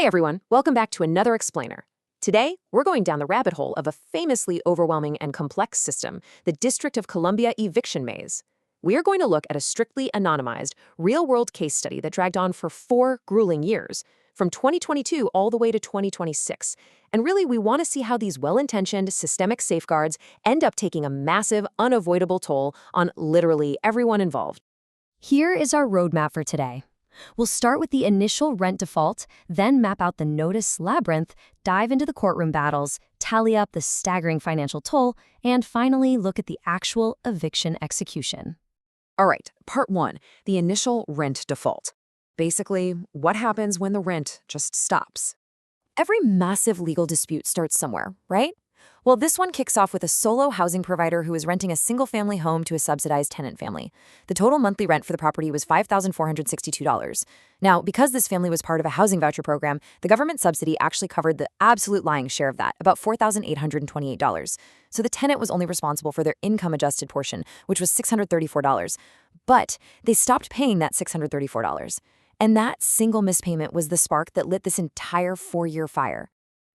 Hey everyone, welcome back to another explainer. Today, we're going down the rabbit hole of a famously overwhelming and complex system, the District of Columbia eviction maze. We are going to look at a strictly anonymized, real-world case study that dragged on for 4 grueling years, from 2022 all the way to 2026. And really, we want to see how these well-intentioned, systemic safeguards end up taking a massive, unavoidable toll on literally everyone involved. Here is our roadmap for today. We'll start with the initial rent default, then map out the notice labyrinth, dive into the courtroom battles, tally up the staggering financial toll, and finally look at the actual eviction execution. All right, part 1, the initial rent default. Basically, what happens when the rent just stops? Every massive legal dispute starts somewhere, right? Well, this one kicks off with a solo housing provider who is renting a single-family home to a subsidized tenant family. The total monthly rent for the property was $5,462. Now, because this family was part of a housing voucher program, the government subsidy actually covered the absolute lion's share of that, about $4,828. So the tenant was only responsible for their income-adjusted portion, which was $634. But they stopped paying that $634. And that single missed payment was the spark that lit this entire 4-year fire.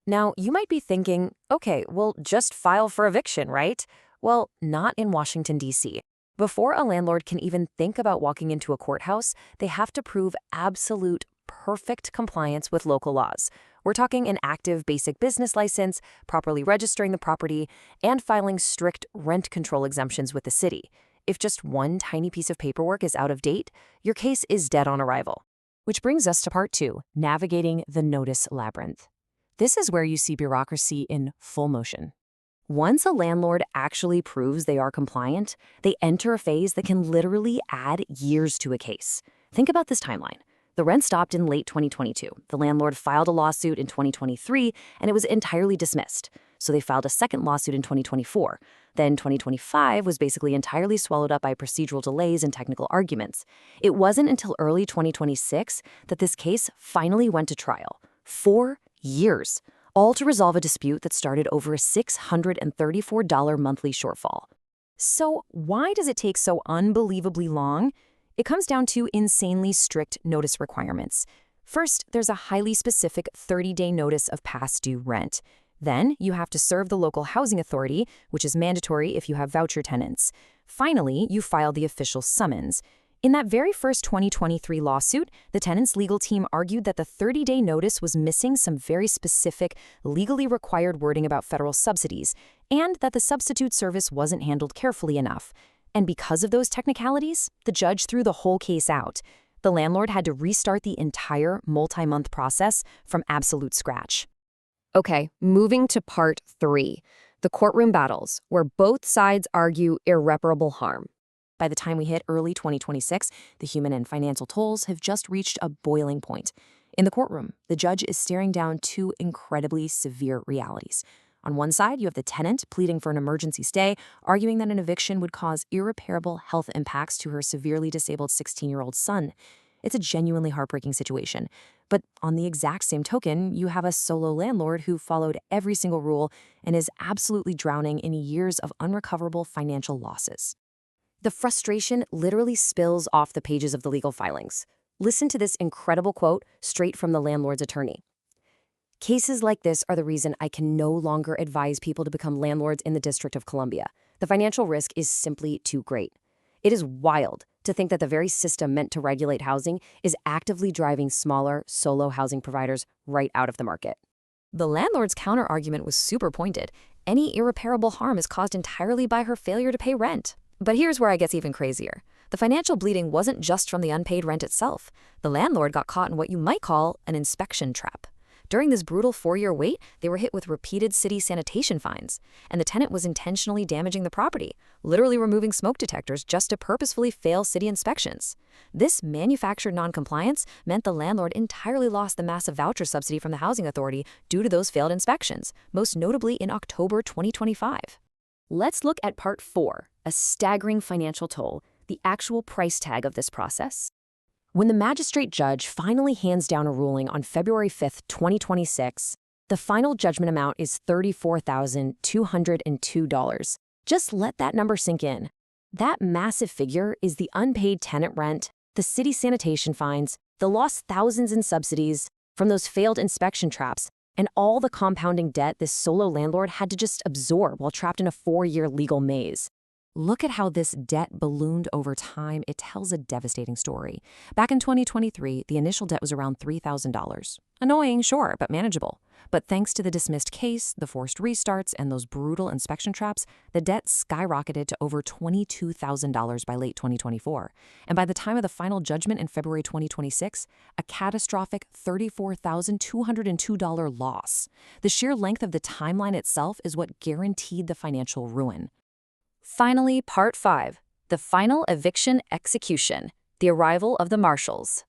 Now, you might be thinking, okay, well, just file for eviction, right? Well, not in Washington, D.C. Before a landlord can even think about walking into a courthouse, they have to prove absolute, perfect compliance with local laws. We're talking an active basic business license, properly registering the property, and filing strict rent control exemptions with the city. If just one tiny piece of paperwork is out of date, your case is dead on arrival. Which brings us to part 2, navigating the notice labyrinth. This is where you see bureaucracy in full motion. Once a landlord actually proves they are compliant, they enter a phase that can literally add years to a case. Think about this timeline. The rent stopped in late 2022. The landlord filed a lawsuit in 2023, and it was entirely dismissed. So they filed a second lawsuit in 2024. Then 2025 was basically entirely swallowed up by procedural delays and technical arguments. It wasn't until early 2026 that this case finally went to trial. 4 years, all to resolve a dispute that started over a $634 monthly shortfall. So why does it take so unbelievably long? It comes down to insanely strict notice requirements. First, there's a highly specific 30-day notice of past due rent. Then, you have to serve the local housing authority, which is mandatory if you have voucher tenants. Finally, you file the official summons. In that very first 2023 lawsuit, the tenant's legal team argued that the 30-day notice was missing some very specific, legally required wording about federal subsidies, and that the substitute service wasn't handled carefully enough. And because of those technicalities, the judge threw the whole case out. The landlord had to restart the entire multi-month process from absolute scratch. Okay, moving to part 3, the courtroom battles, where both sides argue irreparable harm. By the time we hit early 2026, the human and financial tolls have just reached a boiling point. In the courtroom, the judge is staring down 2 incredibly severe realities. On one side, you have the tenant pleading for an emergency stay, arguing that an eviction would cause irreparable health impacts to her severely disabled 16-year-old son. It's a genuinely heartbreaking situation. But on the exact same token, you have a solo landlord who followed every single rule and is absolutely drowning in years of unrecoverable financial losses. The frustration literally spills off the pages of the legal filings. Listen to this incredible quote straight from the landlord's attorney. "Cases like this are the reason I can no longer advise people to become landlords in the District of Columbia. The financial risk is simply too great. It is wild to think that the very system meant to regulate housing is actively driving smaller, solo housing providers right out of the market." The landlord's counter-argument was super pointed. Any irreparable harm is caused entirely by her failure to pay rent. But here's where it gets even crazier. The financial bleeding wasn't just from the unpaid rent itself. The landlord got caught in what you might call an inspection trap. During this brutal 4-year wait, they were hit with repeated city sanitation fines, and the tenant was intentionally damaging the property, literally removing smoke detectors just to purposefully fail city inspections. This manufactured noncompliance meant the landlord entirely lost the massive voucher subsidy from the housing authority due to those failed inspections, most notably in October 2025. Let's look at part 4, a staggering financial toll, the actual price tag of this process. When the magistrate judge finally hands down a ruling on February 5, 2026, the final judgment amount is $34,202. Just let that number sink in. That massive figure is the unpaid tenant rent, the city sanitation fines, the lost thousands in subsidies, from those failed inspection traps, and all the compounding debt this solo landlord had to just absorb while trapped in a 4-year legal maze. Look at how this debt ballooned over time. It tells a devastating story. Back in 2023, the initial debt was around $3,000. Annoying, sure, but manageable. But thanks to the dismissed case, the forced restarts, and those brutal inspection traps, the debt skyrocketed to over $22,000 by late 2024. And by the time of the final judgment in February 2026, a catastrophic $34,202 loss. The sheer length of the timeline itself is what guaranteed the financial ruin. Finally, Part 5, the final eviction execution, the arrival of the marshals.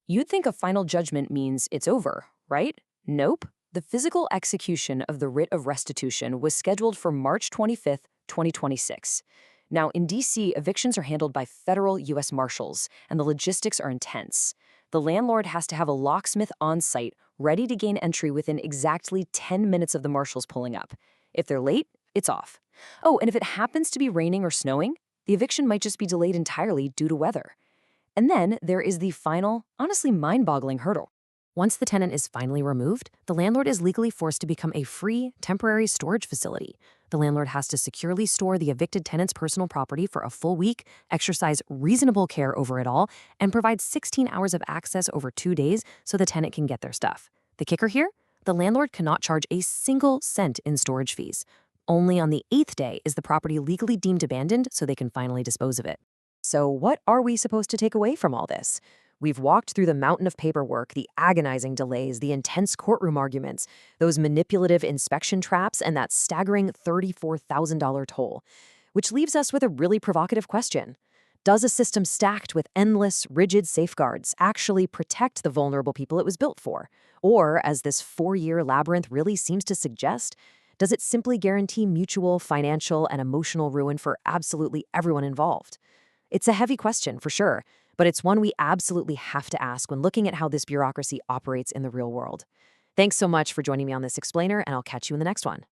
You'd think a final judgment means it's over, right? Nope. The physical execution of the writ of restitution was scheduled for March 25th, 2026. Now, in D.C., evictions are handled by federal U.S. Marshals, and the logistics are intense. The landlord has to have a locksmith on site, ready to gain entry within exactly 10 minutes of the marshals pulling up. If they're late, it's off. Oh, and if it happens to be raining or snowing, the eviction might just be delayed entirely due to weather. And then there is the final, honestly mind-boggling hurdle. Once the tenant is finally removed, the landlord is legally forced to become a free, temporary storage facility. The landlord has to securely store the evicted tenant's personal property for a full week, exercise reasonable care over it all, and provide 16 hours of access over 2 days so the tenant can get their stuff. The kicker here? The landlord cannot charge a single cent in storage fees. Only on the 8th day is the property legally deemed abandoned so they can finally dispose of it. So what are we supposed to take away from all this? We've walked through the mountain of paperwork, the agonizing delays, the intense courtroom arguments, those manipulative inspection traps, and that staggering $34,000 toll, which leaves us with a really provocative question. Does a system stacked with endless, rigid safeguards actually protect the vulnerable people it was built for? Or, as this 4-year labyrinth really seems to suggest, does it simply guarantee mutual financial and emotional ruin for absolutely everyone involved? It's a heavy question, for sure, but it's one we absolutely have to ask when looking at how this bureaucracy operates in the real world. Thanks so much for joining me on this explainer, and I'll catch you in the next one.